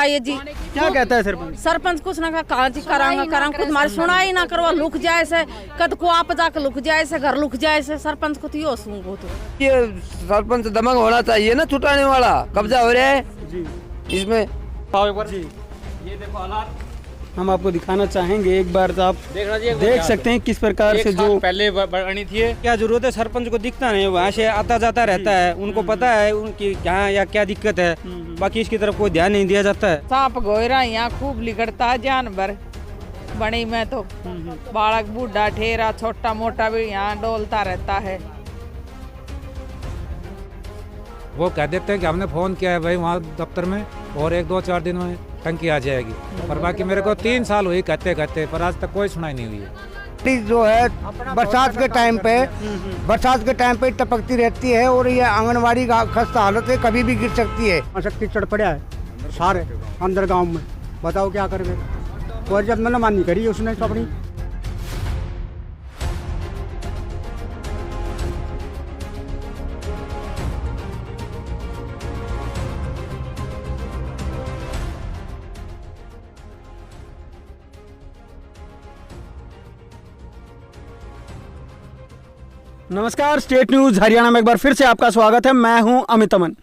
बताइए जी। क्या कहता है सरपंच? सरपंच कुछ ना काजी करांगा कुछ हमारी सुनाई ना करो, लुक जाए से कद को आप जाके लुक जाए से घर लुक जाए से सरपंच को तो यो सूंगो तो ये सरपंच दमंग होना चाहिए ना, छुटाने वाला कब्जा हो रहा है जी इसमें। जी ये देखो हालात हम आपको दिखाना चाहेंगे, एक बार तो आप देख सकते हैं किस प्रकार से जो पहले बनी थी। क्या जरूरत है, सरपंच को दिखता नहीं, वहाँ से आता जाता रहता है, उनको पता है उनकी क्या या क्या दिक्कत है, बाकी इसकी तरफ कोई ध्यान नहीं दिया जाता है। सांप गोयरा यहाँ खूब लिगड़ता है जानवर बड़ी में तो बालक बूढ़ा ठेरा छोटा मोटा भी यहाँ डोलता रहता है। वो कह देते हैं कि हमने फोन किया है भाई वहाँ दफ्तर में और 1-2-4 दिन में टंकी आ जाएगी, पर बाकी मेरे को 3 साल हुई कहते कहते, पर आज तक कोई सुनाई नहीं हुई है। जो है बरसात के टाइम पे टपकती रहती है और ये आंगनवाड़ी का खस्ता हालत है, कभी भी गिर सकती है। शक्ति चढ़ पड़ा है सारे अंदर गांव में, बताओ क्या करेंगे। और जब मैंने मानी करी उसने तो अपनी नमस्कार, स्टेट न्यूज हरियाणा में एक बार फिर से आपका स्वागत है। मैं हूं अमित अमन।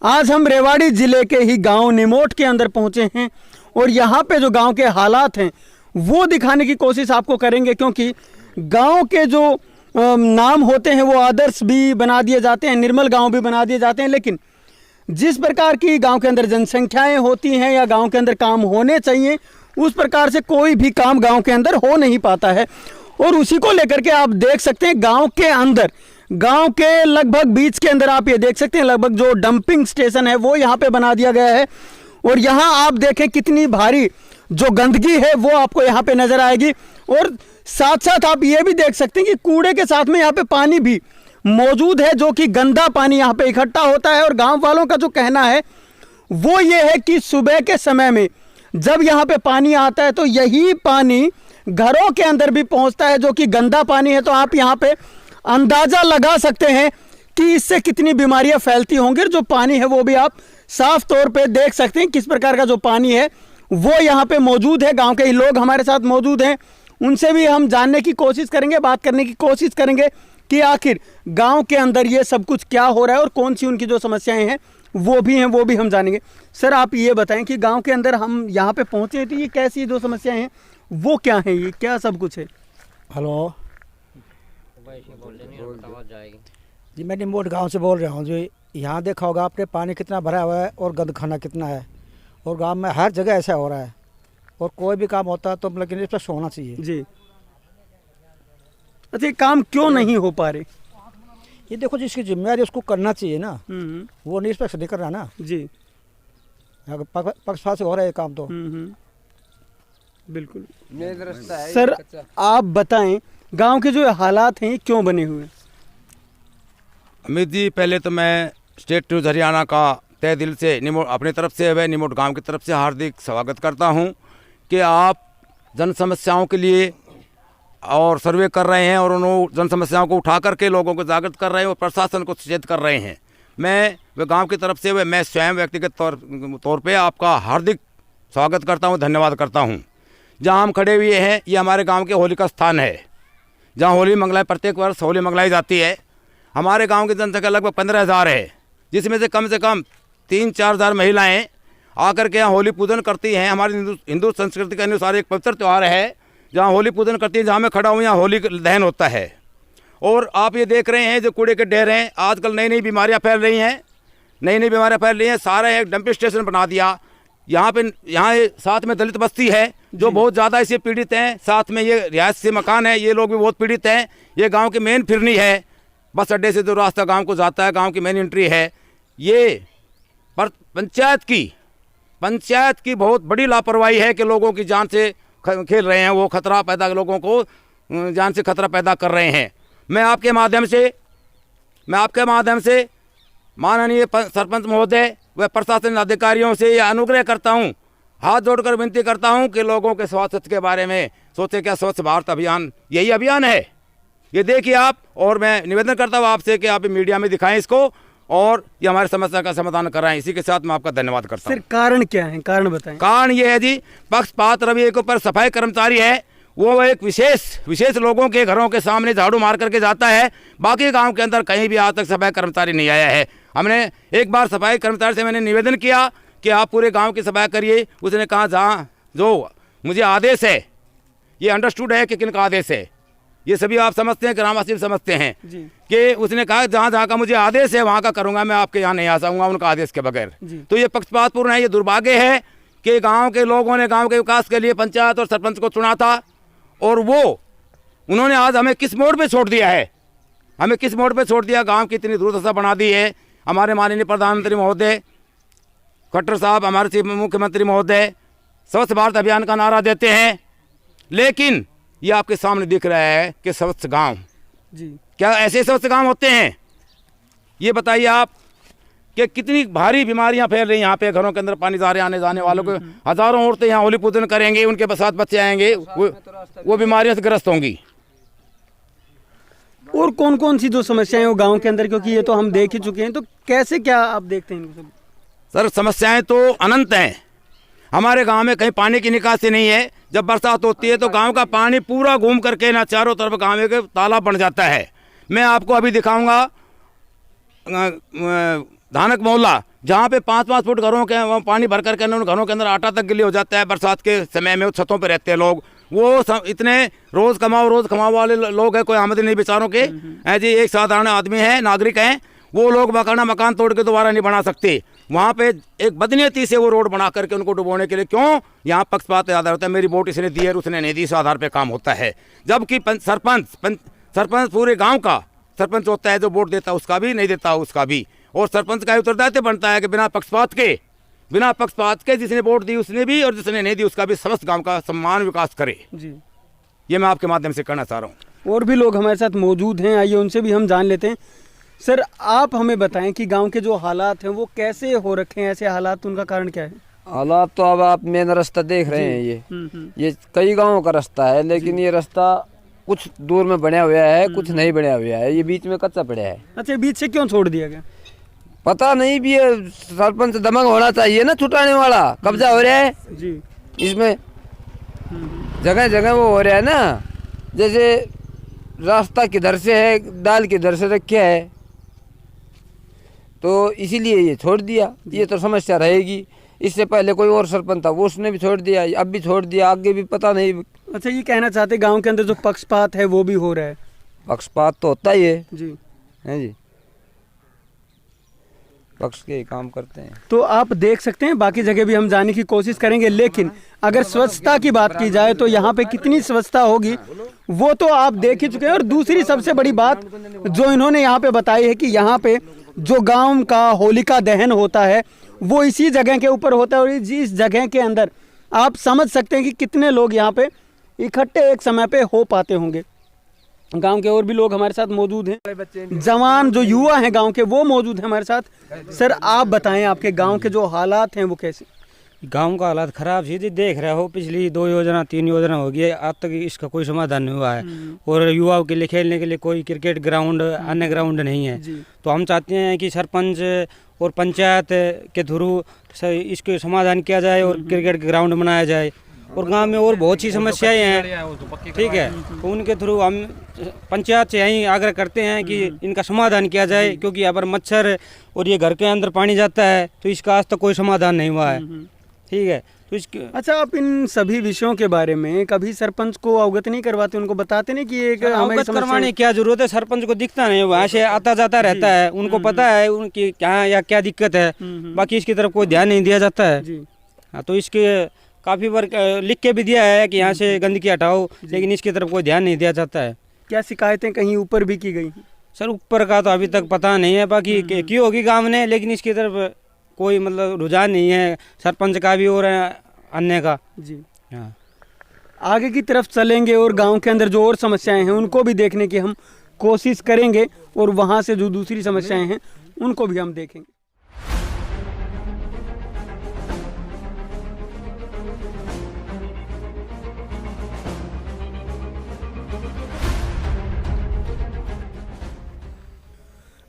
आज हम रेवाड़ी जिले के ही गांव निमोट के अंदर पहुंचे हैं और यहां पे जो गांव के हालात हैं वो दिखाने की कोशिश आपको करेंगे, क्योंकि गांव के जो नाम होते हैं वो आदर्श भी बना दिए जाते हैं, निर्मल गांव भी बना दिए जाते हैं, लेकिन जिस प्रकार की गाँव के अंदर जनसंख्याएँ होती हैं या गाँव के अंदर काम होने चाहिए उस प्रकार से कोई भी काम गाँव के अंदर हो नहीं पाता है। और उसी को लेकर के आप देख सकते हैं गांव के अंदर, गांव के लगभग बीच के अंदर आप ये देख सकते हैं लगभग जो डंपिंग स्टेशन है वो यहाँ पे बना दिया गया है। और यहाँ आप देखें कितनी भारी जो गंदगी है वो आपको यहाँ पे नजर आएगी। और साथ साथ आप ये भी देख सकते हैं कि कूड़े के साथ में यहाँ पे पानी भी मौजूद है, जो कि गंदा पानी यहाँ पे इकट्ठा होता है। और गाँव वालों का जो कहना है वो ये है कि सुबह के समय में जब यहाँ पे पानी आता है तो यही पानी घरों के अंदर भी पहुंचता है, जो कि गंदा पानी है। तो आप यहाँ पे अंदाजा लगा सकते हैं कि इससे कितनी बीमारियां फैलती होंगी। जो पानी है वो भी आप साफ तौर पे देख सकते हैं किस प्रकार का जो पानी है वो यहाँ पे मौजूद है। गांव के ही लोग हमारे साथ मौजूद हैं, उनसे भी हम जानने की कोशिश करेंगे, बात करने की कोशिश करेंगे कि आखिर गाँव के अंदर ये सब कुछ क्या हो रहा है और कौन सी उनकी जो समस्याएँ हैं वो भी हम जानेंगे। सर आप ये बताएं कि गांव के अंदर हम यहाँ पे पहुँचे तो ये कैसी जो समस्याएं हैं वो क्या है, ये क्या सब कुछ है? हेलो जी, मैं निमोट गांव से बोल रहा हूं। जो यहाँ देखा होगा आपने पानी कितना भरा हुआ है और गंद खाना कितना है, और गांव में हर जगह ऐसा हो रहा है। और कोई भी काम होता है तो लेकिन इस पर होना चाहिए जी। अच्छा, काम क्यों नहीं हो पा रहे? ये देखो जिसकी जिम्मेदारी उसको करना चाहिए ना, वो निष्पक्ष नहीं कर रहा ना जी, पक्षपात से हो रहा है काम तो। बिल्कुल। सर आप बताएं गांव के जो हालात हैं क्यों बने हुए? अमित जी, पहले तो मैं स्टेट न्यूज़ हरियाणा का तहे दिल से निमोट अपनी तरफ से व निमोट गांव की तरफ से हार्दिक स्वागत करता हूं कि आप जन समस्याओं के लिए और सर्वे कर रहे हैं और उन जन समस्याओं को उठा करके लोगों को जागृत कर रहे हैं और प्रशासन को सचेत कर रहे हैं। मैं व गाँव की तरफ से व मैं स्वयं व्यक्तिगत तौर पर आपका हार्दिक स्वागत करता हूँ, धन्यवाद करता हूँ। जहाँ हम खड़े हुए हैं ये हमारे गांव के होली का स्थान है, जहाँ होली मंगलाई प्रत्येक वर्ष होली मंगलाई जाती है। हमारे गांव की जनसंख्या लगभग 15,000 है, जिसमें से कम 3-4 हज़ार महिलाएं आकर के यहाँ होली पूजन करती हैं। हमारी हिंदू संस्कृति के अनुसार एक पवित्र त्यौहार है जहाँ होली पूजन करती है। जहाँ मैं खड़ा हूँ यहाँ होली दहन होता है। और आप ये देख रहे हैं जो कूड़े के ढेर हैं, आजकल नई नई बीमारियाँ फैल रही हैं, सारा एक डंपिंग स्टेशन बना दिया। यहाँ साथ में दलित बस्ती है जो बहुत ज़्यादा इससे पीड़ित हैं, साथ में ये रिहायश से मकान है, ये लोग भी बहुत पीड़ित हैं। ये गांव की मेन फिरनी है, बस अड्डे से जो रास्ता गांव को जाता है, गांव की मेन एंट्री है। ये पर पंचायत की बहुत बड़ी लापरवाही है कि लोगों की जान से खेल रहे हैं, वो खतरा पैदा लोगों को जान से खतरा पैदा कर रहे हैं। मैं आपके माध्यम से माननीय सरपंच महोदय व प्रशासन अधिकारियों से यह अनुग्रह करता हूं, हाथ जोड़कर विनती करता हूं कि लोगों के स्वास्थ्य के बारे में सोचे। क्या स्वच्छ भारत अभियान यही अभियान है? ये देखिए आप, और मैं निवेदन करता हूं आपसे कि आप मीडिया में दिखाएं इसको और ये हमारी समस्या का समाधान कराएं। इसी के साथ मैं आपका धन्यवाद करता हूँ। सर कारण क्या है, कारण बताएं। कारण ये है जी, पक्षपात रवैये के ऊपर सफाई कर्मचारी है, वो एक विशेष लोगों के घरों के सामने झाड़ू मार करके जाता है। बाकी गांव के अंदर कहीं भी आज तक सफाई कर्मचारी नहीं आया है। हमने एक बार सफाई कर्मचारी से मैंने निवेदन किया कि आप पूरे गांव की सफाई करिए। उसने कहा जहाँ जो मुझे आदेश है, ये अंडरस्टूड है कि किनका आदेश है, ये सभी आप समझते हैं, ग्रामवासी समझते हैं कि उसने कहा जहाँ जहाँ का मुझे आदेश है वहाँ का करूँगा, मैं आपके यहाँ नहीं आ सकूँगा उनका आदेश के बगैर। तो ये पक्षपातपूर्ण है। ये दुर्भाग्य है कि गांव के लोगों ने गांव के विकास के लिए पंचायत और सरपंच को चुना था, और वो उन्होंने आज हमें किस मोड़ पे छोड़ दिया है, हमें किस मोड़ पे छोड़ दिया। गांव की इतनी दुर्दशा बना दी है। हमारे माननीय प्रधानमंत्री महोदय खट्टर साहब, हमारे चीफ मुख्यमंत्री महोदय स्वच्छ भारत अभियान का नारा देते हैं, लेकिन ये आपके सामने दिख रहा है कि स्वच्छ गांव जी, क्या ऐसे स्वच्छ गांव होते हैं? ये बताइए आप कि कितनी भारी बीमारियां फैल रही हैं यहाँ पे। घरों के अंदर पानी जा रहे आने जाने वालों को, हजारों औरतें यहाँ होली पूजन करेंगे, उनके साथ बच्चे आएंगे, वो बीमारियों से ग्रस्त होंगी। और कौन कौन सी जो समस्याएं वो गांव के अंदर, क्योंकि ये तो हम देख ही चुके हैं, तो कैसे क्या आप देखते हैं इनको सब? सर समस्याएं तो अनंत हैं। हमारे गांव में कहीं पानी की निकासी नहीं है। जब बरसात होती है तो गांव का पानी पूरा घूम करके ना चारों तरफ गांव के तालाब बन जाता है। मैं आपको अभी दिखाऊंगा धानक मोहल्ला, जहाँ पे 5-5 फुट घरों के वहाँ पानी भर करके उन घरों के अंदर आटा तक गिले हो जाता है बरसात के समय में। छतों पे रहते हैं लोग, वो इतने रोज़ कमाओ वाले लोग हैं, कोई आमदनी नहीं बेचारों के। जी एक साधारण आदमी है, नागरिक हैं, वो लोग मकान तोड़ के दोबारा नहीं बना सकते। वहाँ पे एक बदनीयती से वो रोड बना करके उनको डुबोने के लिए, क्यों? यहाँ पक्षपात ज़्यादा होता है, मेरी वोट इसने दी है उसने नहीं दी, इस आधार पर काम होता है। जबकि सरपंच पूरे गाँव का सरपंच होता है, जो वोट देता है उसका भी, नहीं देता उसका भी। और सरपंच का उत्तरदायित्व बनता है कि बिना पक्षपात के जिसने वोट दी उसने भी और जिसने नहीं दी उसका भी समस्त गांव का सम्मान विकास करे जी। ये मैं आपके माध्यम से कहना चाह रहा हूँ। और भी लोग हमारे साथ मौजूद हैं, आइए उनसे भी हम जान लेते हैं। सर आप हमें बताएं कि गांव के जो हालात हैं वो कैसे हो रखे हैं, ऐसे हालात, उनका कारण क्या है? हालात तो अब आप मेन रास्ता देख रहे हैं, ये कई गाँवों का रास्ता है, लेकिन ये रास्ता कुछ दूर में बना हुआ है, कुछ नहीं बना हुआ है, ये बीच में कच्चा पड़ा है। अच्छा, बीच से क्यों छोड़ दिया गया? पता नहीं भी ये सरपंच दमंग होना चाहिए ना, छुटाने वाला कब्जा हो रहा है जी। इसमें जगह जगह वो हो रहा है ना, जैसे रास्ता किधर से है, डाल किधर से रखे है, तो इसीलिए ये छोड़ दिया। ये तो समस्या रहेगी। इससे पहले कोई और सरपंच था, वो उसने भी छोड़ दिया, अब भी छोड़ दिया, आगे भी पता नहीं। अच्छा, ये कहना चाहते गांव के अंदर जो पक्षपात है वो भी हो रहा है? पक्षपात तो होता ही है जी, हैं जी, पक्ष के काम करते हैं। तो आप देख सकते हैं, बाकी जगह भी हम जाने की कोशिश करेंगे, लेकिन अगर स्वच्छता की बात की जाए तो यहाँ पे कितनी स्वच्छता होगी वो तो आप देख ही चुके हैं। और दूसरी सबसे बड़ी बात जो इन्होंने यहाँ पे बताई है कि यहाँ पे जो गांव का होलिका दहन होता है वो इसी जगह के ऊपर होता है, और इस जगह के अंदर आप समझ सकते हैं कि कितने लोग यहाँ पे इकट्ठे एक समय पे हो पाते होंगे। गांव के और भी लोग हमारे साथ मौजूद हैं, जवान जो युवा हैं गांव के वो मौजूद हैं हमारे साथ। सर आप बताएं, आपके गांव के जो हालात हैं वो कैसे? गांव का हालात खराब सीधे देख रहे हो, पिछली 2 योजना 3 योजना हो गई, आज तक इसका कोई समाधान नहीं हुआ है। और युवाओं के लिए खेलने के लिए कोई क्रिकेट ग्राउंड, अन्य ग्राउंड नहीं है। तो हम चाहते हैं कि सरपंच और पंचायत के थ्रू इसके समाधान किया जाए और क्रिकेट ग्राउंड बनाया जाए। और गांव में और बहुत सी समस्याएं हैं, ठीक है, तो उनके थ्रू हम पंचायत से यही आग्रह करते हैं कि इनका समाधान किया जाए, क्योंकि यहाँ पर मच्छर और ये घर के अंदर पानी जाता है, तो इसका आज तक कोई समाधान नहीं हुआ है, ठीक है। तो इसके अच्छा, आप इन सभी विषयों के बारे में कभी सरपंच को अवगत नहीं करवाते, उनको बताते नहीं कि एक अवगत करवाने की क्या जरूरत है? सरपंच को दिखता नहीं, वहाँ से आता जाता रहता है, उनको पता है उनकी कहाँ या क्या दिक्कत है, बाकी इसकी तरफ कोई ध्यान नहीं दिया जाता है। हाँ, तो इसके काफ़ी बार लिख के भी दिया है कि यहाँ से गंदगी हटाओ, लेकिन इसकी तरफ कोई ध्यान नहीं दिया जाता है। क्या शिकायतें कहीं ऊपर भी की गई? सर ऊपर का तो अभी तक पता नहीं है, बाकी की होगी गांव ने, लेकिन इसकी तरफ कोई मतलब रुझान नहीं है, सरपंच का भी और अन्य का। जी हाँ, आगे की तरफ चलेंगे और गांव के अंदर जो और समस्याएं हैं उनको भी देखने की हम कोशिश करेंगे, और वहाँ से जो दूसरी समस्याएं हैं उनको भी हम देखेंगे।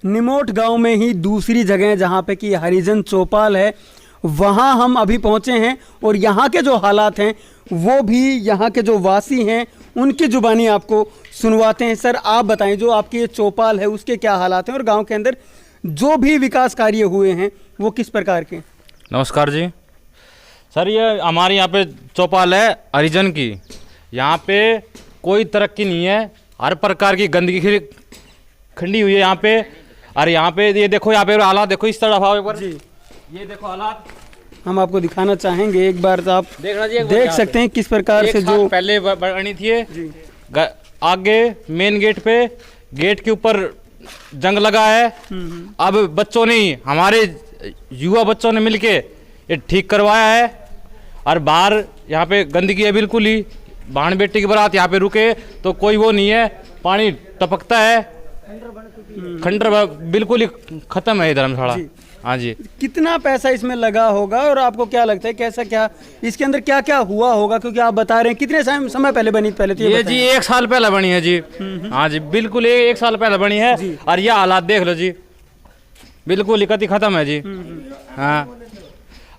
निमोट गांव में ही दूसरी जगह जहां पे कि हरिजन चौपाल है, वहां हम अभी पहुंचे हैं और यहाँ के जो हालात हैं वो भी यहाँ के जो वासी हैं उनकी जुबानी आपको सुनवाते हैं। सर आप बताएं, जो आपकी ये चौपाल है उसके क्या हालात हैं और गांव के अंदर जो भी विकास कार्य हुए हैं वो किस प्रकार के? नमस्कार जी सर, ये हमारे यहाँ पे चौपाल है हरिजन की। यहाँ पे कोई तरक्की नहीं है, हर प्रकार की गंदगी खंडी हुई है यहाँ पे। और यहाँ पे ये देखो, यहाँ पे हालात देखो इस तरफ आओ एक बार, ये देखो हालात हम आपको दिखाना चाहेंगे एक बार, आप देखना जी, देख सकते हैं किस प्रकार से जो पहले बनी थी। आगे मेन गेट पे, गेट के ऊपर जंग लगा है। अब बच्चों ने, हमारे युवा बच्चों ने मिलके ये ठीक करवाया है। और बाहर यहाँ पे गंदगी है बिल्कुल ही, बहन बेटी की बारात यहाँ पे रुके तो कोई वो नहीं है, पानी टपकता है, खंडर बिल्कुल ही खत्म है धर्मशाला। हाँ जी। कितना पैसा इसमें लगा होगा और आपको क्या लगता है कैसा, क्या इसके अंदर क्या क्या हुआ होगा? क्योंकि आप बता रहे हैं कितने समय पहले बनी? पहले तो ये जी 1 साल पहले बनी है जी। हाँ जी, बिल्कुल 1 साल पहले बनी है। और ये हालात देख लो जी, बिल्कुल ही कति खत्म है जी। हाँ,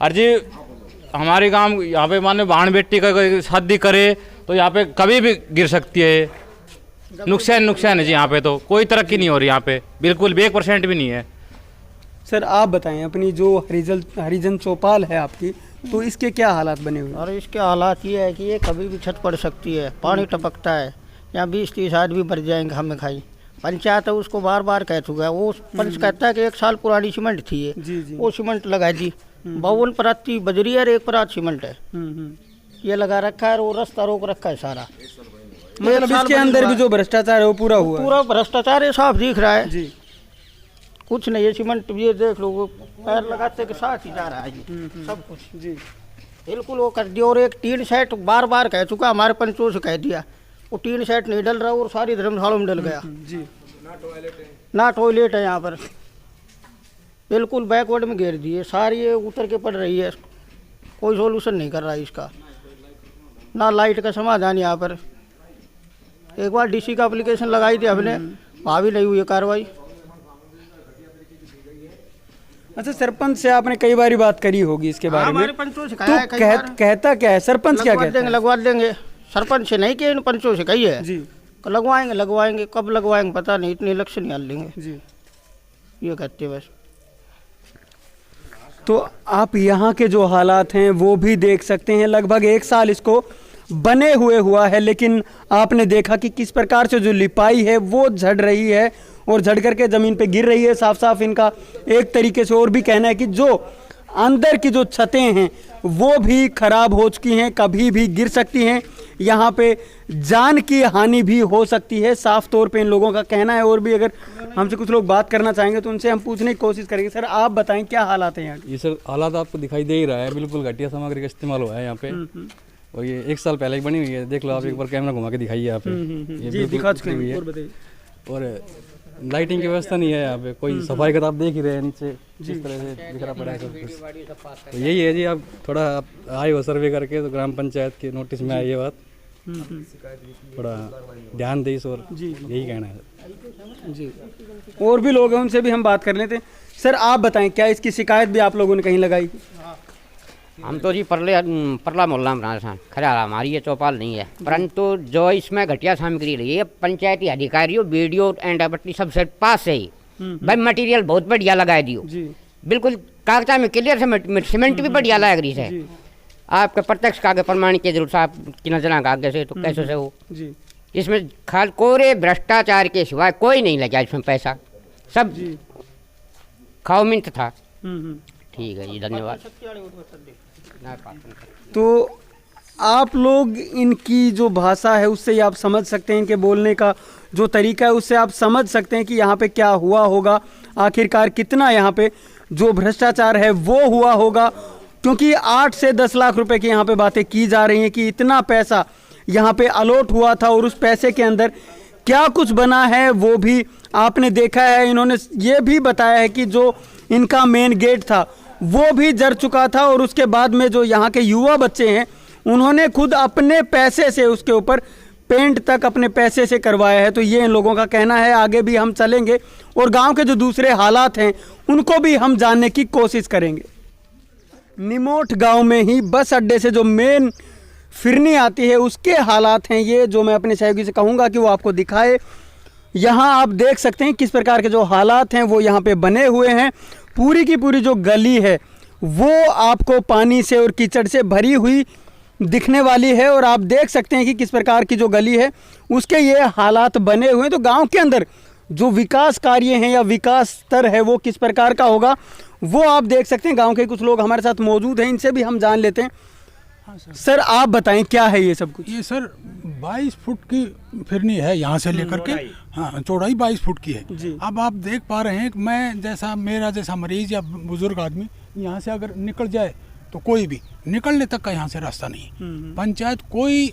और जी हमारे गांव यहाँ पे माने बहन बेटी का शादी करे तो यहाँ पे कभी भी गिर सकती है, नुकसान है जी। यहाँ पे तो कोई तरक्की नहीं हो रही यहाँ पे, बिल्कुल भी 1% भी नहीं है। सर आप बताएं, अपनी जो हरिजन चौपाल है आपकी, तो इसके क्या हालात बने हुए? और इसके हालात ये है कि ये कभी भी छत पड़ सकती है, पानी टपकता है, यहाँ 20-30 आदमी मर जाएंगे हमें खाई। पंचायत है उसको बार बार कह चुका है, वो पंच कहता है कि 1 साल पुरानी सीमेंट थी ये, वो सीमेंट लगा दी। 52 परत की बजरी है और 1 परत सीमेंट है, ये लगा रखा है और वो रास्ता रोक रखा है सारा। मतलब इसके अंदर भी जो भ्रष्टाचार है वो पूरा हुआ, पूरा भ्रष्टाचार है, साफ दिख रहा है जी। कुछ नहीं, ये सीमेंट ये देख लो, वो पैर लगाते के साथ ही जा रहा है जी सब कुछ जी, बिल्कुल वो कर दिया। और एक टीन सेट बार बार कह चुका, हमारे पंचों से कह दिया, वो टीन सेट नहीं डल रहा और सारी धर्मशाला में डल गया जी। ना टॉयलेट है यहाँ पर, बिल्कुल बैकवर्ड में घेर दिए, सारी ये उतर के पड़ रही है, कोई सोल्यूशन नहीं कर रहा है इसका। ना लाइट का समाधान यहाँ पर, एक बार डीसी का एप्लीकेशन लगाई थी हमने, वहाँ भी नहीं हुई कार्रवाई। अच्छा, सरपंच से आपने कई बार बात करी होगी इसके बारे में, हमारे पंचों से तो कहता क्या है सरपंच? क्या कहता है? लगवा देंगे, सरपंच से नहीं कि इन पंचों से कही है जी, लगवाएंगे, कब लगवाएंगे पता नहीं, इतने इलेक्शन निकाल लेंगे जी, ये कहते हैं बस। तो आप यहाँ के जो हालात हैं वो भी देख सकते हैं, लगभग 1 साल इसको बने हुए हुआ है, लेकिन आपने देखा कि किस प्रकार से जो लिपाई है वो झड़ रही है और झड़ करके ज़मीन पे गिर रही है। साफ साफ इनका एक तरीके से और भी कहना है कि जो अंदर की जो छतें हैं वो भी खराब हो चुकी हैं, कभी भी गिर सकती हैं, यहाँ पे जान की हानि भी हो सकती है, साफ तौर पे इन लोगों का कहना है। और भी अगर हमसे कुछ लोग बात करना चाहेंगे तो उनसे हम पूछने की कोशिश करेंगे। सर आप बताएं क्या हालात हैं यहाँ? ये सर हालात आपको दिखाई दे ही रहा है, बिल्कुल घटिया सामग्री का इस्तेमाल हुआ है यहाँ पे। और ये 1 साल पहले बनी हुई है, देख लो आप, एक बार कैमरा घुमा के दिखाइए यहाँ पे, ये दिखा चुकी हुई है। और लाइटिंग की व्यवस्था नहीं है यहाँ पे, कोई सफाई का तो आप देख ही रहे हैं, नीचे जिस तरह से बिखरा पड़ा है सब कुछ। तो यही है जी, आप थोड़ा आए हो सर्वे करके तो ग्राम पंचायत के नोटिस में आई ये बात, थोड़ा ध्यान दे इस और जी, यही कहना है जी। और भी लोग हैं, उनसे भी हम बात कर लेते हैं। सर आप बताएं, क्या इसकी शिकायत भी आप लोगों ने कहीं लगाई? हम तो जी परला मोहल्ला में राजस्थान खैर हमारी ये चौपाल नहीं है, परंतु जो इसमें घटिया सामग्री रही है, पंचायती अधिकारियों वीडियो एंड अपनी सबसे पास से ही भाई मटेरियल बहुत बढ़िया लगा दियो, बिल्कुल कागजा में क्लियर से, सीमेंट भी बढ़िया लग रही है, आपके प्रत्यक्ष कागज प्रमाण की जरूरत आप कि नजर आगे से तो कैसे से हो, इसमें खाल कोरे भ्रष्टाचार के सिवाय कोई नहीं लगा इसमें पैसा, सब खाओ मिंट था। ठीक है जी, धन्यवाद। तो आप लोग इनकी जो भाषा है उससे ही आप समझ सकते हैं, इनके बोलने का जो तरीका है उससे आप समझ सकते हैं कि यहाँ पे क्या हुआ होगा, आखिरकार कितना यहाँ पे जो भ्रष्टाचार है वो हुआ होगा। क्योंकि 8 से 10 लाख रुपए की यहाँ पे बातें की जा रही हैं कि इतना पैसा यहाँ पे अलॉट हुआ था और उस पैसे के अंदर क्या कुछ बना है वो भी आपने देखा है। इन्होंने ये भी बताया है कि जो इनका मेन गेट था वो भी जर चुका था और उसके बाद में जो यहाँ के युवा बच्चे हैं उन्होंने खुद अपने पैसे से उसके ऊपर पेंट तक अपने पैसे से करवाया है। तो ये इन लोगों का कहना है। आगे भी हम चलेंगे और गांव के जो दूसरे हालात हैं उनको भी हम जानने की कोशिश करेंगे। निमोट गांव में ही बस अड्डे से जो मेन फिरनी आती है उसके हालात हैं ये, जो मैं अपने सहयोगी से कहूँगा कि वो आपको दिखाए। यहाँ आप देख सकते हैं किस प्रकार के जो हालात हैं वो यहाँ पे बने हुए हैं। पूरी की पूरी जो गली है वो आपको पानी से और कीचड़ से भरी हुई दिखने वाली है और आप देख सकते हैं कि किस प्रकार की जो गली है उसके ये हालात बने हुए हैं। तो गांव के अंदर जो विकास कार्य हैं या विकास स्तर है वो किस प्रकार का होगा वो आप देख सकते हैं। गांव के कुछ लोग हमारे साथ मौजूद हैं, इनसे भी हम जान लेते हैं। हाँ सर आप बताएं क्या है ये सब कुछ? ये सर 22 फुट की फिरनी है यहाँ से लेकर के, हाँ चौड़ाई 22 फुट की है। अब आप देख पा रहे हैं कि मेरा जैसा मरीज या बुजुर्ग आदमी यहाँ से अगर निकल जाए तो कोई भी निकलने तक का यहाँ से रास्ता नहीं। पंचायत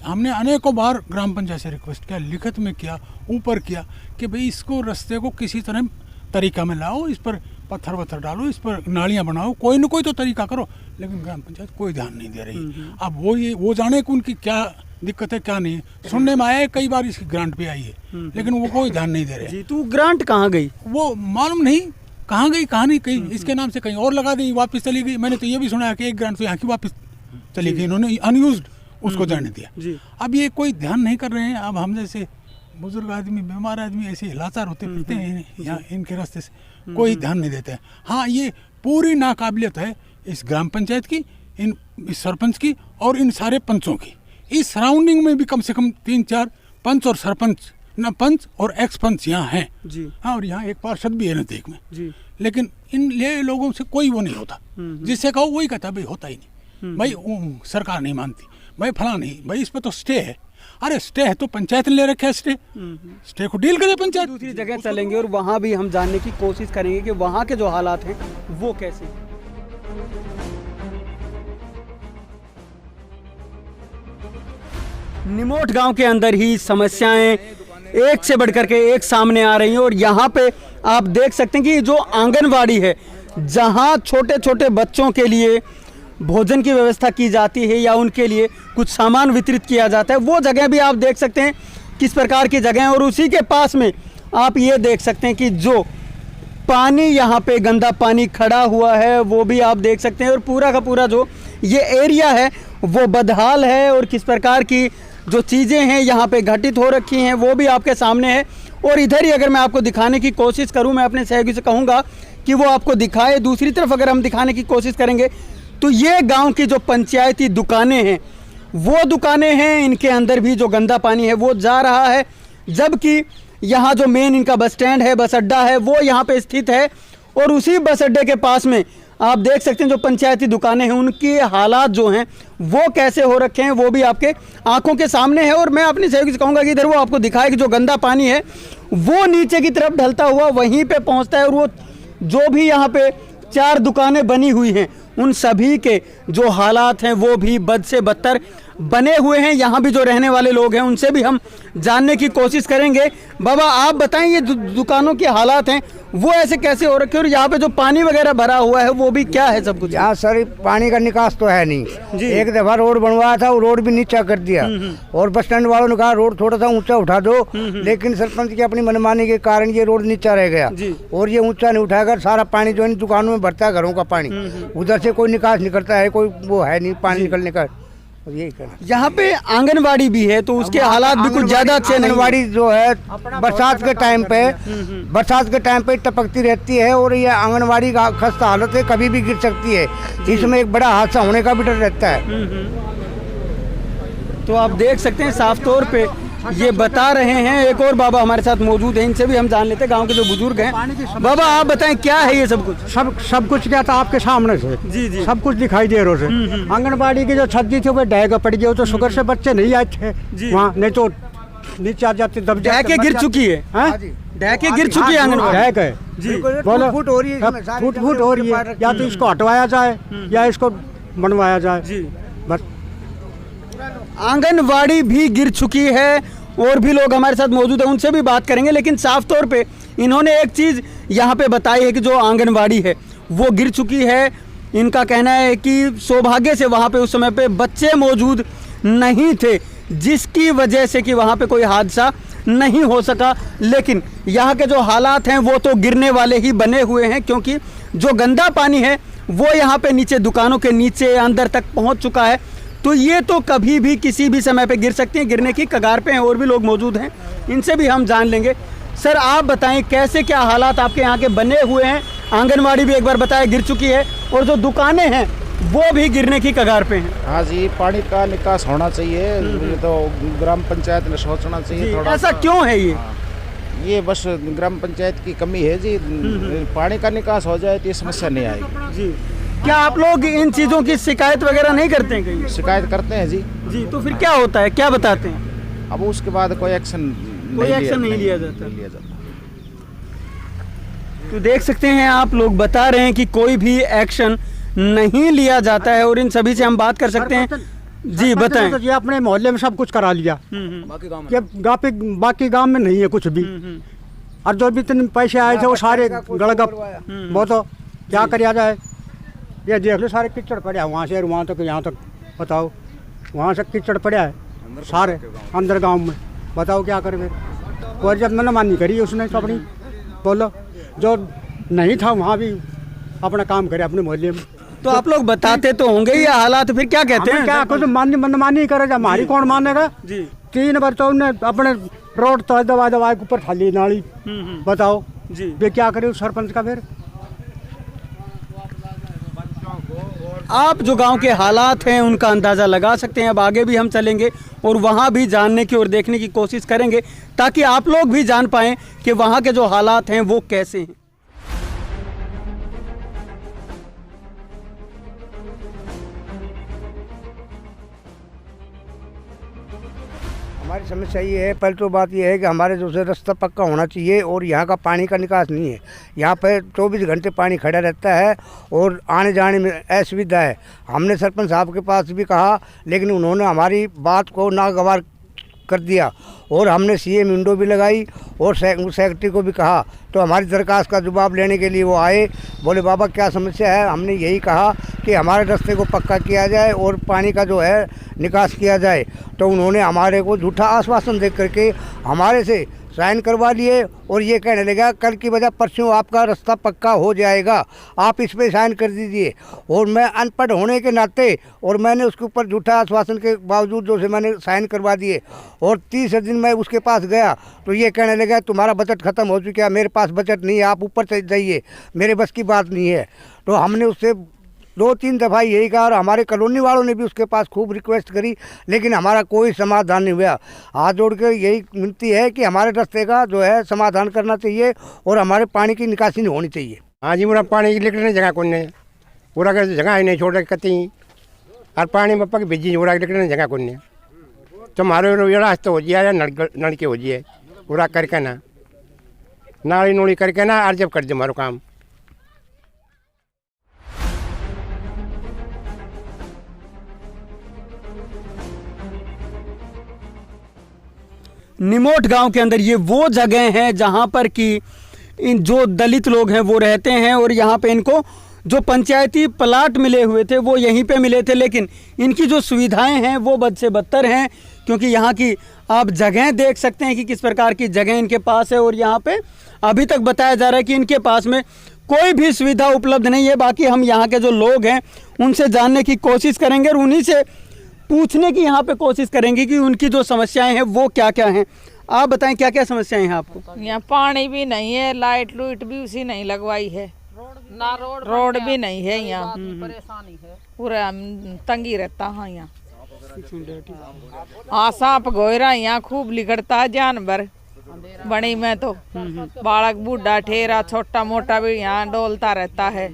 हमने अनेकों बार ग्राम पंचायत से रिक्वेस्ट किया, लिखित में किया, ऊपर किया कि भाई इसको रास्ते को किसी तरह तरीका में लाओ, इस पर पत्थर वत्थर डालो, इस पर नालियाँ बनाओ, कोई न कोई तो तरीका करो। लेकिन ग्राम पंचायत कोई ध्यान नहीं दे रही। अब वो जाने कि उनकी क्या दिक्कत है क्या नहीं है। सुनने में आया है कई बार इसकी ग्रांट पे आई है लेकिन वो कोई ध्यान नहीं दे रहे। तो ग्रांट कहाँ गई वो मालूम नहीं, कहाँ गई कहाँ नहीं, कहीं इसके नाम से कहीं और लगा दी, वापस चली गई। मैंने तो ये भी सुना है कि एक ग्रांट तो यहाँ की वापस चली गई, इन्होंने अनयूज्ड उसको जाने दिया। अब ये कोई ध्यान नहीं कर रहे हैं। अब हम जैसे बुजुर्ग आदमी, बीमार आदमी ऐसे लाचार होते फिरते हैं यहाँ इनके रास्ते से, कोई ध्यान नहीं देते हैं। हाँ, ये पूरी नाकाबिलियत है इस ग्राम पंचायत की, इस सरपंच की और इन सारे पंचों की। इस सराउंडिंग में भी कम से कम 3-4 पंच और सरपंच, न पंच और एक्स पंच यहाँ हैं। हाँ, और यहाँ एक पार्षद भी है नजदीक में। लेकिन इन लोगों से कोई वो नहीं होता, जिससे कहो वही कहता भाई होता ही नहीं, भाई सरकार नहीं मानती, भाई फला नहीं, भाई इस पर तो स्टे है। अरे स्टे है तो पंचायत ने ले रखा है, स्टे को डील करे पंचायत। दूसरी जगह चलेंगे और वहाँ भी हम जानने की कोशिश करेंगे कि वहाँ के जो हालात हैं वो कैसे। निमोट गांव के अंदर ही समस्याएं एक से बढ़कर के एक सामने आ रही हैं और यहाँ पे आप देख सकते हैं कि जो आंगनवाड़ी है जहाँ छोटे छोटे बच्चों के लिए भोजन की व्यवस्था की जाती है या उनके लिए कुछ सामान वितरित किया जाता है, वो जगह भी आप देख सकते हैं किस प्रकार की जगह है। और उसी के पास में आप ये देख सकते हैं कि जो पानी यहाँ पे गंदा पानी खड़ा हुआ है वो भी आप देख सकते हैं। और पूरा का पूरा जो ये एरिया है वो बदहाल है और किस प्रकार की जो चीज़ें हैं यहाँ पे घटित हो रखी हैं वो भी आपके सामने है। और इधर ही अगर मैं आपको दिखाने की कोशिश करूँ, मैं अपने सहयोगी से कहूँगा कि वो आपको दिखाए। दूसरी तरफ अगर हम दिखाने की कोशिश करेंगे तो ये गांव की जो पंचायती दुकानें हैं वो दुकानें हैं, इनके अंदर भी जो गंदा पानी है वो जा रहा है। जबकि यहाँ जो मेन इनका बस स्टैंड है, बस अड्डा है, वो यहाँ पे स्थित है। और उसी बस अड्डे के पास में आप देख सकते हैं जो पंचायती दुकानें हैं उनके हालात जो हैं वो कैसे हो रखे हैं वो भी आपके आंखों के सामने है। और मैं अपनी सहयोगी से कहूँगा कि इधर वो आपको दिखाए कि जो गंदा पानी है वो नीचे की तरफ ढलता हुआ वहीं पे पहुँचता है। और वो जो भी यहाँ पे 4 दुकानें बनी हुई हैं उन सभी के जो हालात हैं वो भी बद से बदतर बने हुए हैं। यहाँ भी जो रहने वाले लोग हैं उनसे भी हम जानने की कोशिश करेंगे। बाबा आप बताएं ये दुकानों के हालात हैं वो ऐसे कैसे हो रखे और यहाँ पे जो पानी वगैरह भरा हुआ है वो भी क्या है सब कुछ? यहाँ सर पानी का निकास तो है नहीं। एक दफा रोड बनवाया था, वो रोड भी नीचा कर दिया और बस स्टैंड वालों ने कहा रोड थोड़ा सा ऊंचा उठा दो, लेकिन सरपंच की अपनी मनमानी के कारण ये रोड नीचा रह गया और ये ऊंचा नहीं उठाकर सारा पानी जो इन दुकानों में भरता है, घरों का पानी, उधर से कोई निकास नहीं करता है, कोई वो है नहीं पानी निकलने का। यहाँ पे आंगनवाड़ी भी है तो उसके हालात भी कुछ ज्यादा अच्छे नहीं। आंगनवाड़ी जो है बरसात के टाइम पे टपकती रहती है और ये आंगनवाड़ी का खस्ता हालत है, कभी भी गिर सकती है, इसमें एक बड़ा हादसा होने का भी डर रहता है। तो आप देख सकते हैं साफ तौर पे ये बता रहे हैं। एक और बाबा हमारे साथ मौजूद हैं, इनसे भी हम जान लेते हैं, गांव के जो बुजुर्ग हैं। बाबा आप बताएं क्या है ये सब कुछ? सब कुछ क्या था आपके सामने से जी सब कुछ दिखाई दे रहा है। आंगनबाड़ी की जो छज्जी थी वो ढह पड़ गई, तो शुगर से बच्चे नहीं आए थे वहाँ, नहीं तो नीचे आ जाते दब जाके गिर चुकी है। ढह के गिर चुकी है आंगनबाड़ी जी, बोलो फुट हो रही है, या तो इसको हटवाया जाए या इसको बनवाया जाए जी। बस आंगनवाड़ी भी गिर चुकी है और भी लोग हमारे साथ मौजूद हैं, उनसे भी बात करेंगे। लेकिन साफ तौर पे इन्होंने एक चीज़ यहाँ पे बताई है कि जो आंगनवाड़ी है वो गिर चुकी है। इनका कहना है कि सौभाग्य से वहाँ पे उस समय पे बच्चे मौजूद नहीं थे, जिसकी वजह से कि वहाँ पे कोई हादसा नहीं हो सका। लेकिन यहाँ के जो हालात हैं वो तो गिरने वाले ही बने हुए हैं, क्योंकि जो गंदा पानी है वो यहाँ पे नीचे दुकानों के नीचे अंदर तक पहुँच चुका है। तो ये तो कभी भी किसी भी समय पे गिर सकती हैं, गिरने की कगार पे हैं। और भी लोग मौजूद हैं, इनसे भी हम जान लेंगे। सर आप बताएं कैसे क्या हालात आपके यहाँ के बने हुए हैं? आंगनवाड़ी भी एक बार बताया गिर चुकी है और जो दुकानें हैं वो भी गिरने की कगार पे हैं। हाँ जी, पानी का निकास होना चाहिए। ये तो ग्राम पंचायत ने सोचना चाहिए थोड़ा। ऐसा क्यों है ये बस ग्राम पंचायत की कमी है जी। पानी का निकास हो जाए तो ये समस्या नहीं आएगी जी। क्या आप लोग इन चीज़ों की शिकायत वगैरह नहीं करते हैं कहीं? शिकायत करते हैं जी। जी, तो फिर क्या होता है, क्या बताते हैं? अब उसके बाद कोई एक्शन नहीं लिया जाता। तो देख सकते हैं आप, लोग बता रहे हैं कि कोई भी एक्शन नहीं लिया जाता है। और इन सभी से हम बात कर सकते हैं। जी बताएं। तो ये अपने मोहल्ले में सब कुछ करा लिया, बाकी गांव में नहीं है कुछ भी। और जो भी इतने पैसे आए थे वो सारे गड़गप। वो तो क्या किया जाए, ये देख लो सारे कीचड़ पड़े हैं वहाँ से वहाँ तक, यहाँ तक बताओ। वहाँ से कीचड़ पड़ा है सारे अंदर गांव में। बताओ क्या करे फिर। और जब मैंने मानी करी उसने तो अपनी, बोलो जो नहीं था वहाँ भी अपना काम करे अपने मोहल्ले में। तो आप लोग बताते तो होंगे ये हालात, फिर क्या कहते हैं? क्या कुछ मनमानी करेगा, हमारी कौन मानेगा जी। 3 बार तो उन्होंने अपने रोड तो दवा के ऊपर खाली नाली। बताओ जी, वे क्या करे उस सरपंच का फिर। आप जो गांव के हालात हैं उनका अंदाज़ा लगा सकते हैं। अब आगे भी हम चलेंगे और वहाँ भी जानने की और देखने की कोशिश करेंगे, ताकि आप लोग भी जान पाएँ कि वहाँ के जो हालात हैं वो कैसे हैं। हमारी समस्या ये है, पहले तो बात ये है कि हमारे जो से रास्ता पक्का होना चाहिए और यहाँ का पानी का निकास नहीं है। यहाँ पर 24 घंटे पानी खड़ा रहता है और आने जाने में असुविधा है। हमने सरपंच साहब के पास भी कहा, लेकिन उन्होंने हमारी बात को नागवार कर दिया। और हमने सीएम विंडो भी लगाई और सेक्रेटरी को भी कहा, तो हमारी दरखास्त का जवाब लेने के लिए वो आए। बोले बाबा क्या समस्या है? हमने यही कहा कि हमारे रास्ते को पक्का किया जाए और पानी का जो है निकास किया जाए। तो उन्होंने हमारे को झूठा आश्वासन दे करके हमारे से साइन करवा लिए और ये कहने लगा कल की वजह परसों आपका रास्ता पक्का हो जाएगा, आप इस पे साइन कर दीजिए। और मैं अनपढ़ होने के नाते और मैंने उसके ऊपर झूठा आश्वासन के बावजूद जो से मैंने साइन करवा दिए। और 30 दिन मैं उसके पास गया तो ये कहने लगा तुम्हारा बजट ख़त्म हो चुका है, मेरे पास बजट नहीं है, आप ऊपर चले जाइए, मेरे बस की बात नहीं है। तो हमने उससे 2-3 दफ़ा यही कहा और हमारे कॉलोनी वालों ने भी उसके पास खूब रिक्वेस्ट करी, लेकिन हमारा कोई समाधान नहीं हुआ। हाथ जोड़ के यही विनती है कि हमारे रास्ते का जो है समाधान करना चाहिए और हमारे पानी की निकासी नहीं होनी चाहिए। हाँ जी, पूरा पानी की निकलने जगह कौन है, पूरा जगह ही नहीं छोड़ कती और पानी में पक भेजी पूरा निकलने जगह कौन है। तो हमारे रास्ते हो जाए, नलके हो जाए पूरा करके ना, नाली नोली करके ना और जब कर दे हमारा काम। निमोट गांव के अंदर ये वो जगह है जहां पर कि इन जो दलित लोग हैं वो रहते हैं और यहाँ पे इनको जो पंचायती प्लाट मिले हुए थे वो यहीं पे मिले थे। लेकिन इनकी जो सुविधाएं हैं वो बद से बदतर हैं, क्योंकि यहाँ की आप जगह देख सकते हैं कि किस प्रकार की जगह इनके पास है। और यहाँ पे अभी तक बताया जा रहा है कि इनके पास में कोई भी सुविधा उपलब्ध नहीं है। बाकी हम यहाँ के जो लोग हैं उनसे जानने की कोशिश करेंगे और उन्हीं से पूछने की यहाँ पे कोशिश करेंगे कि उनकी जो समस्याएं हैं वो क्या क्या हैं। आप बताएं क्या क्या समस्याएं हैं आपको? यहाँ पानी भी नहीं है, लाइट लूट भी उसी नहीं लगवाई है, रोड भी नहीं है, यहाँ परेशानी है, पूरा तंगी रहता है यहाँ। हाँ, सांप गोयरा यहाँ खूब लिगड़ता है जानवर बड़ी में तो बालक बूढ़ा ठेरा छोटा मोटा भी यहाँ डोलता रहता है।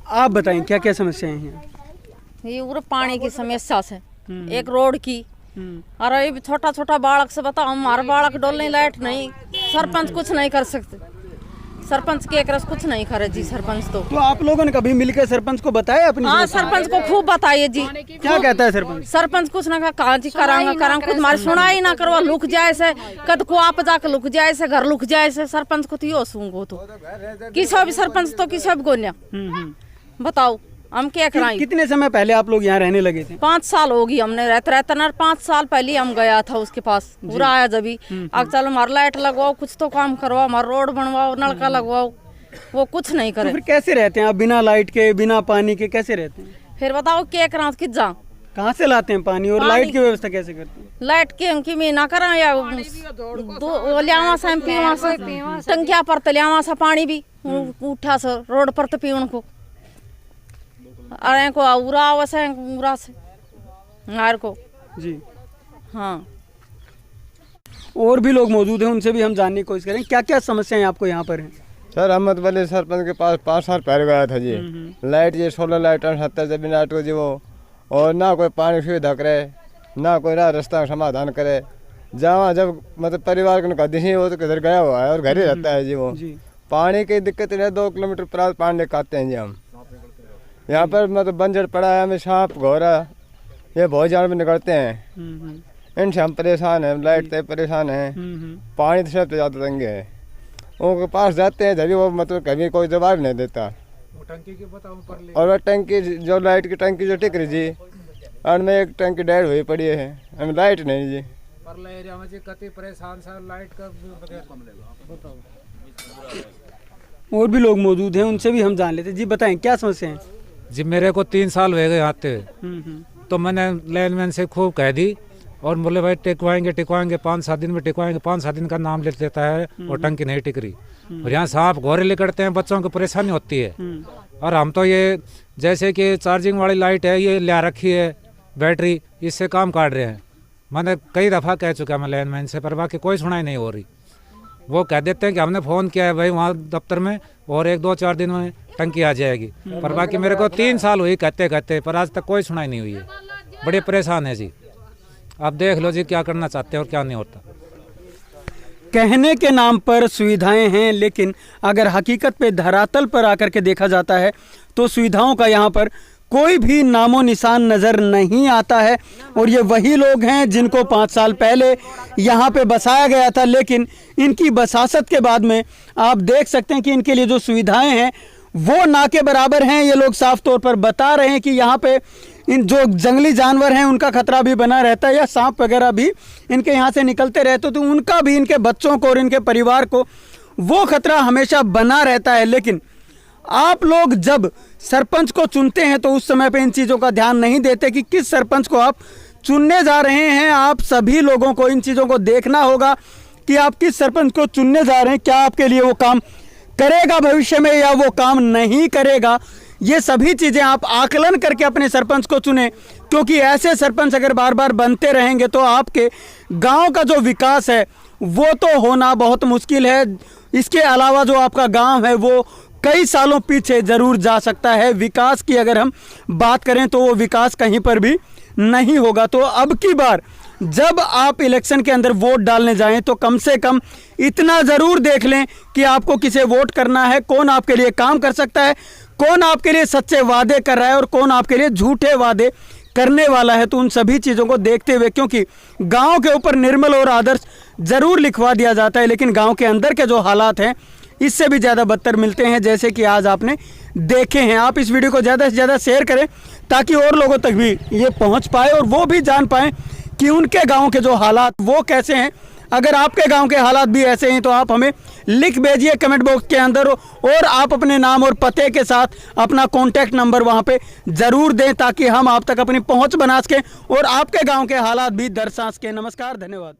आप बताएं क्या क्या समस्याएं हैं? ये पूरा पानी की समस्या से, एक रोड की, अरे ये छोटा छोटा बालक से बताओ, हमारा बालक डोलने लायक नहीं, सरपंच कुछ नहीं कर सकते, सरपंच के एक रस कुछ नहीं करे जी। सरपंच तो आप लोगों ने कभी मिलकर सरपंच को बताया अपनी? हाँ, सरपंच को खूब बताइए जी। क्या कहता है सरपंच? सरपंच कुछ ना कहा जी, करांगा कुछ हमारी सुनाई ना करवा, लुक जाए से कद को आप जाकर लुक जाए से, घर लुक जाए से, सरपंच को तो यो सूंगो तो किसी भी सरपंच तो किसी भी गोन्या बताओ हम क्या कराएं। कितने समय पहले आप लोग यहाँ रहने लगे थे? 5 साल होगी हमने रहते ना, 5 साल पहले हम गया था उसके पास, पूरा आया जब ही। अब चलो हमारा लाइट लगवाओ, कुछ तो काम करवाओ, हमारा रोड बनवाओ, नलका लगवाओ, वो कुछ नहीं करे। तो फिर कैसे रहते हैं आप बिना लाइट के, बिना पानी के कैसे रहते हैं? फिर बताओ क्या करा, किस जा कहाँ से लाते हैं पानी और लाइट की व्यवस्था कैसे करते हैं? लाइट की में ना करा या लियावा सा पीवा सा टंकिया पर तो लियावा सा पानी भी उठा से रोड पर तो पीवन को अरे को उरा वैसे उरा से नार को जी। हाँ, और भी लोग मौजूद हैं, उनसे भी हम जानने की कोशिश करें क्या क्या समस्याएं आपको यहाँ पर हैं। सर अहमद वली सरपंच के पास 5 साल पहले गया था जी। लाइट ये 16 लाइट 70 जब लाइट को जी वो, और ना कोई पानी सुविधा करे, ना कोई रास्ता का समाधान करे। जहाँ जब मतलब परिवार को कदी ही वो तो किधर गया हुआ है और घर ही रहता है जी वो। पानी की दिक्कत है, 2 किलोमीटर पर पानी लेकर आते हैं जी हम। यहाँ पर मतलब बंजर पड़ा है, हमें सांप घोड़ा ये बहुत जानवर निकलते हैं, इनसे हम परेशान हैं। लाइट से परेशान हैं, पानी तो सबसे ज़्यादा तंगे है। उनके पास जाते हैं जब वो मतलब कभी कोई जवाब नहीं देता। और वह टंकी जो लाइट की टंकी जो टिक रही जी, और में एक टंकी डेड हुई पड़ी है, हमें लाइट नहीं जी। एरिया में जी कति परेशान सा लाइट का और भी लोग मौजूद हैं, उनसे भी हम जान लेते। जी बताएं क्या समस्या है? जी मेरे को 3 साल हो गए आते, तो मैंने लाइनमैन से खूब कह दी और बोले भाई टिकवाएंगे 5-7 दिन में टिकवाएंगे। 5-7 दिन का नाम ले लेता है और टंकी नहीं टिक रही। और यहाँ सांप घोड़े लेकर हैं, बच्चों को परेशानी होती है। और हम तो ये जैसे कि चार्जिंग वाली लाइट है ये ले रखी है बैटरी, इससे काम काट रहे हैं। मैंने कई दफ़ा कह चुका मैं लाइनमैन से, पर बाकी कोई सुनाई नहीं हो रही। वो कह देते हैं कि हमने फ़ोन किया है भाई वहाँ दफ्तर में और 1-2-4 दिन में टंकी आ जाएगी, पर बाकी मेरे को 3 साल हुई कहते, पर आज तक कोई सुनाई नहीं हुई है। बड़े परेशान है जी। आप देख लो जी क्या करना चाहते हैं और क्या नहीं होता। कहने के नाम पर सुविधाएं हैं, लेकिन अगर हकीकत पे धरातल पर आकर के देखा जाता है तो सुविधाओं का यहाँ पर कोई भी नामो निशान नज़र नहीं आता है। और ये वही लोग हैं जिनको 5 साल पहले यहाँ पे बसाया गया था, लेकिन इनकी बसासत के बाद में आप देख सकते हैं कि इनके लिए जो सुविधाएं हैं वो ना के बराबर हैं। ये लोग साफ तौर पर बता रहे हैं कि यहाँ पे इन जो जंगली जानवर हैं उनका खतरा भी बना रहता है, या सांप वगैरह भी इनके यहाँ से निकलते रहते, तो उनका भी, इनके बच्चों को और इनके परिवार को वो खतरा हमेशा बना रहता है। लेकिन आप लोग जब सरपंच को चुनते हैं तो उस समय पे इन चीज़ों का ध्यान नहीं देते कि किस सरपंच को आप चुनने जा रहे हैं। आप सभी लोगों को इन चीज़ों को देखना होगा कि आप किस सरपंच को चुनने जा रहे हैं, क्या आपके लिए वो काम करेगा भविष्य में या वो काम नहीं करेगा। ये सभी चीज़ें आप आकलन करके अपने सरपंच को चुनें, क्योंकि ऐसे सरपंच अगर बार बार बनते रहेंगे तो आपके गांव का जो विकास है वो तो होना बहुत मुश्किल है। इसके अलावा जो आपका गांव है वो कई सालों पीछे ज़रूर जा सकता है। विकास की अगर हम बात करें तो वो विकास कहीं पर भी नहीं होगा। तो अब की बार जब आप इलेक्शन के अंदर वोट डालने जाएं तो कम से कम इतना ज़रूर देख लें कि आपको किसे वोट करना है, कौन आपके लिए काम कर सकता है, कौन आपके लिए सच्चे वादे कर रहा है और कौन आपके लिए झूठे वादे करने वाला है। तो उन सभी चीज़ों को देखते हुए, क्योंकि गांव के ऊपर निर्मल और आदर्श ज़रूर लिखवा दिया जाता है, लेकिन गांव के अंदर के जो हालात हैं इससे भी ज़्यादा बदतर मिलते हैं, जैसे कि आज आपने देखे हैं। आप इस वीडियो को ज़्यादा से ज़्यादा शेयर करें ताकि और लोगों तक भी ये पहुंच पाए और वो भी जान पाएँ कि उनके गांव के जो हालात वो कैसे हैं। अगर आपके गांव के हालात भी ऐसे हैं तो आप हमें लिख भेजिए कमेंट बॉक्स के अंदर, और आप अपने नाम और पते के साथ अपना कॉन्टैक्ट नंबर वहां पे ज़रूर दें ताकि हम आप तक अपनी पहुंच बना सकें और आपके गांव के हालात भी दर्शा सकें। नमस्कार, धन्यवाद।